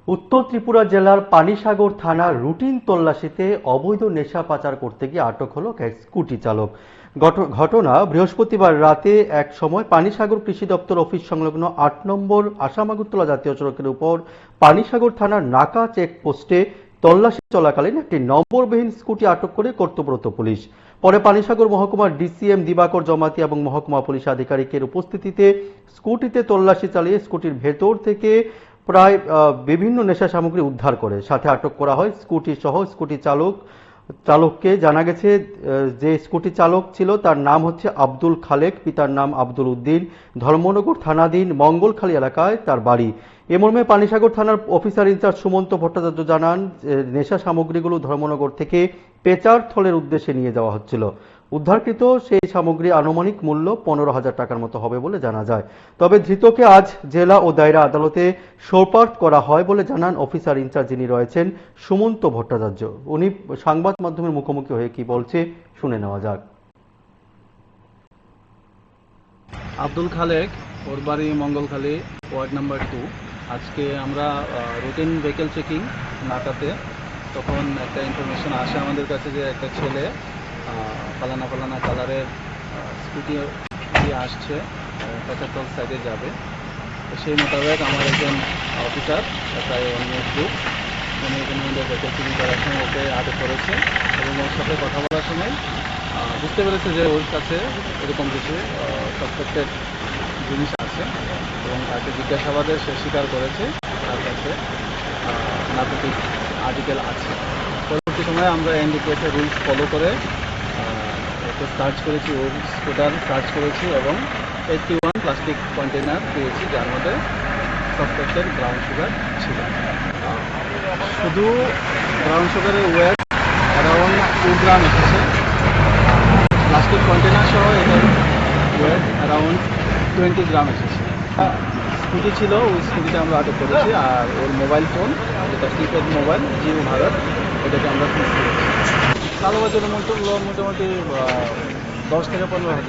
উত্তর ত্রিপুরা জেলার পানিসাগর থানার রুটিন তল্লাশিতে অবৈধ নেশা পাচার করতে গিয়ে আটক হলো এক স্কুটি চালক। ঘটনা বৃহস্পতিবার রাতে এক সময় পানিসাগর কৃষি দপ্তর অফিস সংলগ্ন ৮ নম্বর আসামাগুত্তলা জাতীয় সড়কের উপর পানিসাগর থানার নাকা চেকপোস্টে তল্লাশি চলাকালীন একটি নম্বরবিহীন স্কুটি আটক করে কর্তব্যরত পুলিশ। পরে পানিসাগর মহকুমার ডিসিএম দিবাকর জমাতি এবং মহকুমা পুলিশ আধিকারিকের উপস্থিতিতে স্কুটিতে তল্লাশি চালিয়ে স্কুটির ভেতর থেকে প্রায় বিভিন্ন নেশা সামগ্রী উদ্ধার করে সাথে আটক করা হয় স্কুটি সহ স্কুটি চালককে। জানা গেছে যে স্কুটি চালক ছিল তার নাম হচ্ছে আব্দুল খালেক, পিতার নাম আব্দুল উদ্দিন, ধর্মনগর থানাধীন মঙ্গলখালী এলাকায় তার বাড়ি। এ মর্মে পানিসাগর থানার অফিসার ইনচার্জ সুমন্ত ভট্টাচার্য জানান, নেশা সামগ্রীগুলো ধর্মনগর থেকে পেচারথলের উদ্দেশ্যে নিয়ে যাওয়া হচ্ছিল। উদ্ধারকৃত সেই সামগ্রী আনুমানিক মূল্য ১৫,০০০ টাকার মতো হবে বলে জানা যায়। তবে ধৃতকে আজ জেলা ও দায়রা আদালতে সোপর্দ করা হয় বলে জানান অফিসার ইনচার্জ যিনি রয়েছেন সুমন্ত ভট্টাচার্য। উনি সংবাদ মাধ্যমের মুখোমুখি হয়ে কি বলছে শুনে নেওয়া যাক। আব্দুল খালেক, ওর বাড়ি মঙ্গলখালী, ওয়ার্ড নাম্বার 2। আজকে আমরা রুটিন ভেহিকেল চেকিং নাকাতে, তখন একটা ইনফরমেশন আসে আমাদের কাছে যে একটা ছেলে পালানা পালানা কালারের স্কুটি দিয়ে আসছে, পেচারতল সাইডে যাবে। তো সেই মোতাবেক আমার একজন অফিসার প্রায় গ্রুপ উনি এখানে আমাদের ভেহিকেল চেকিং করার সময় ওকে আটক করেছে এবং ওর সাথে কথা বলার সময় বুঝতে পেরেছে যে ওর কাছে এরকম কিছু সাসপেক্টেড জিনিস আছে এবং তাকে জিজ্ঞাসাবাদে সে স্বীকার করেছে তার কাছে নার্কোটিক আর্টিকেল আছে। পরবর্তী সময়ে আমরা এনডিপিএসের রুলস ফলো করে ওকে সার্চ করেছি, ওর স্কুটার সার্চ করেছি এবং 81 প্লাস্টিক কন্টেনার পেয়েছি যার মধ্যে সাসপেক্টেড ব্রাউন সুগার ছিল। শুধু ব্রাউন সুগারের ওয়েট অ্যারাউন্ড 2 গ্রাম এসেছে, প্লাস্টিক কন্টেনার সহ এটার ওয়েট অ্যারাউন্ড 20 গ্রাম এসেছে। স্কুটি ছিল, ওই স্কুটিটা আমরা আটক করেছি। আর ওর মোবাইল ফোন, যেটা কিপ্যাড মোবাইল জিও ভারত, এটাকে আমরা সিজ করেছি। কালোবাজারের মূল্য মোটামুটি 10 থেকে 15,000।